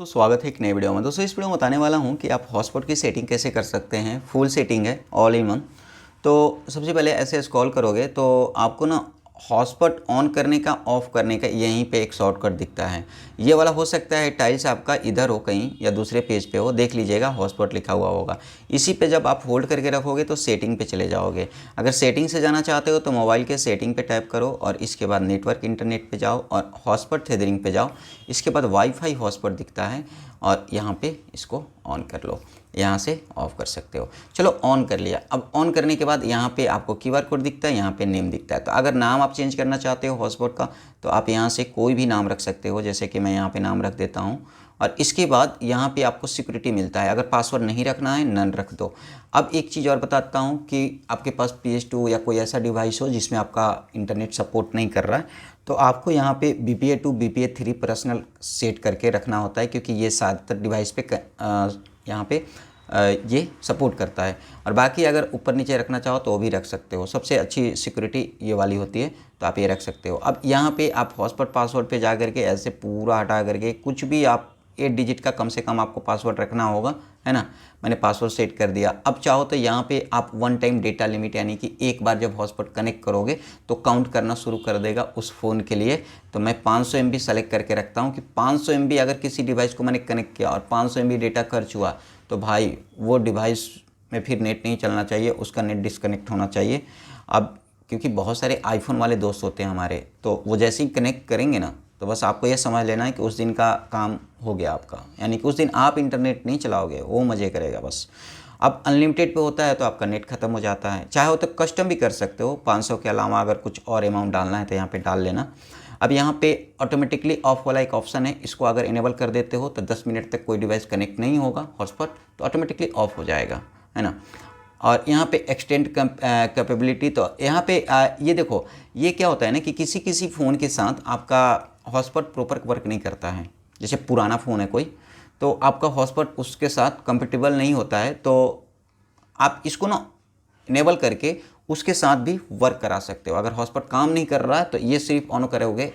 तो स्वागत है एक नए वीडियो में। दोस्तों इस वीडियो में बताने वाला हूं कि आप हॉटस्पॉट की सेटिंग कैसे कर सकते हैं। फुल सेटिंग है, ऑल इन वन। तो सबसे पहले ऐसे स्क्रॉल करोगे तो आपको ना हॉटस्पॉट ऑन करने का ऑफ करने का यहीं पे एक शॉर्टकट दिखता है। ये वाला हो सकता है टाइल्स आपका इधर हो कहीं या दूसरे पेज पे हो, देख लीजिएगा हॉटस्पॉट लिखा हुआ होगा। इसी पे जब आप होल्ड करके रखोगे तो सेटिंग पे चले जाओगे। अगर सेटिंग से जाना चाहते हो तो मोबाइल के सेटिंग पे टैप करो और इसके बाद नेटवर्क इंटरनेट पे जाओ और हॉटस्पॉट टेथरिंग पे जाओ। इसके बाद वाईफाई हॉटस्पॉट दिखता है और यहाँ पे इसको ऑन कर लो, यहाँ से ऑफ़ कर सकते हो। चलो ऑन कर लिया। अब ऑन करने के बाद यहाँ पे आपको क्यूआर कोड दिखता है, यहाँ पे नेम दिखता है। तो अगर नाम आप चेंज करना चाहते हो हॉटस्पॉट का तो आप यहाँ से कोई भी नाम रख सकते हो, जैसे कि मैं यहाँ पे नाम रख देता हूँ। और इसके बाद यहाँ पे आपको सिक्योरिटी मिलता है। अगर पासवर्ड नहीं रखना है नन रख दो। अब एक चीज़ और बताता हूँ कि आपके पास PS2 या कोई ऐसा डिवाइस हो जिसमें आपका इंटरनेट सपोर्ट नहीं कर रहा है तो आपको यहाँ पे BPA2 BPA3 पर्सनल सेट करके रखना होता है, क्योंकि ये ज़्यादातर डिवाइस पे यहाँ पे ये सपोर्ट करता है। और बाकी अगर ऊपर नीचे रखना चाहो तो वो भी रख सकते हो। सबसे अच्छी सिक्योरिटी ये वाली होती है, तो आप ये रख सकते हो। अब यहाँ पे आप हॉटस्पॉट पासवर्ड पे जा करके ऐसे पूरा हटा करके कुछ भी आप 8 डिजिट का कम से कम आपको पासवर्ड रखना होगा, है ना। मैंने पासवर्ड सेट कर दिया। अब चाहो तो यहाँ पे आप वन टाइम डेटा लिमिट, यानी कि एक बार जब हॉटस्पॉट कनेक्ट करोगे तो काउंट करना शुरू कर देगा उस फ़ोन के लिए। तो मैं 500 MB सेलेक्ट करके रखता हूँ कि 500 MB अगर किसी डिवाइस को मैंने कनेक्ट किया और 500 MB डेटा खर्च हुआ तो भाई वो डिवाइस में फिर नेट नहीं चलना चाहिए, उसका नेट डिस्कनेक्ट होना चाहिए। अब क्योंकि बहुत सारे आईफोन वाले दोस्त होते हैं हमारे, तो वो जैसे ही कनेक्ट करेंगे ना तो बस आपको ये समझ लेना है कि उस दिन का काम हो गया आपका, यानी कि उस दिन आप इंटरनेट नहीं चलाओगे, वो मज़े करेगा बस। अब अनलिमिटेड पे होता है तो आपका नेट ख़त्म हो जाता है। चाहे हो तो कस्टम भी कर सकते हो, 500 के अलावा अगर कुछ और अमाउंट डालना है तो यहाँ पे डाल लेना। अब यहाँ पे ऑटोमेटिकली ऑफ वाला एक ऑप्शन है, इसको अगर इनेबल कर देते हो तो 10 मिनट तक कोई डिवाइस कनेक्ट नहीं होगा हॉटस्पॉट, तो ऑटोमेटिकली ऑफ हो जाएगा, है ना। और यहाँ पे एक्सटेंड कैपेबिलिटी, तो यहाँ पे ये देखो ये क्या होता है ना कि किसी किसी फ़ोन के साथ आपका हॉटस्पॉट प्रॉपर वर्क नहीं करता है। जैसे पुराना फ़ोन है कोई, तो आपका हॉटस्पॉट उसके साथ कंपेटेबल नहीं होता है, तो आप इसको ना इनेबल करके उसके साथ भी वर्क करा सकते हो। अगर हॉटस्पॉट काम नहीं कर रहा है तो ये सिर्फ ऑन करोगे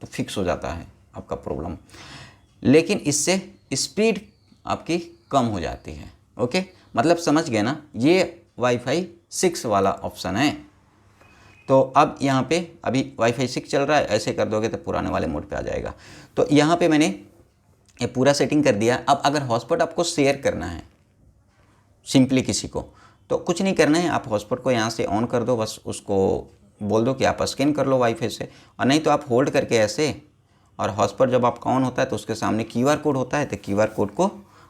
तो फिक्स हो जाता है आपका प्रॉब्लम, लेकिन इससे स्पीड आपकी कम हो जाती है। ओके, मतलब समझ गए ना, ये वाईफाई 6 वाला ऑप्शन है। तो अब यहाँ पे अभी वाईफाई 6 चल रहा है, ऐसे कर दोगे तो पुराने वाले मोड पे आ जाएगा। तो यहाँ पे मैंने ये पूरा सेटिंग कर दिया। अब अगर हॉटस्पॉट आपको शेयर करना है सिंपली किसी को, तो कुछ नहीं करना है, आप हॉटस्पॉट को यहाँ से ऑन कर दो, बस उसको बोल दो कि आप स्कैन कर लो वाईफाई से। और नहीं तो आप होल्ड करके ऐसे, और हॉटस्पॉट जब आपका ऑन होता है तो उसके सामने क्यूआर कोड होता है, तो क्यूआर कोड को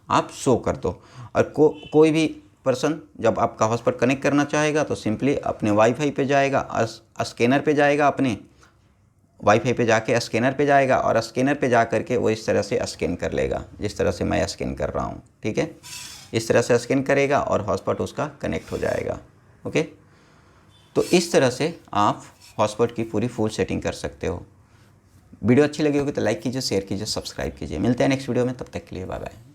आप शो कर दो। और कोई भी पर्सन जब आपका हॉटस्पॉट कनेक्ट करना चाहेगा तो सिंपली अपने वाईफाई पे जाएगा, स्कैनर पे जाएगा, अपने वाईफाई पे जाके स्कैनर पे जाएगा और स्कैनर पे जा करके वो इस तरह से स्कैन कर लेगा, जिस तरह से मैं स्कैन कर रहा हूँ। ठीक है, इस तरह से स्कैन करेगा और हॉटस्पॉट उसका कनेक्ट हो जाएगा। ओके, तो इस तरह से आप हॉटस्पॉट की पूरी फुल सेटिंग कर सकते हो। वीडियो अच्छी लगी होगी तो लाइक कीजिए, शेयर कीजिए, सब्सक्राइब कीजिए। मिलते हैं नेक्स्ट वीडियो में, तब तक के लिए बाय बाय।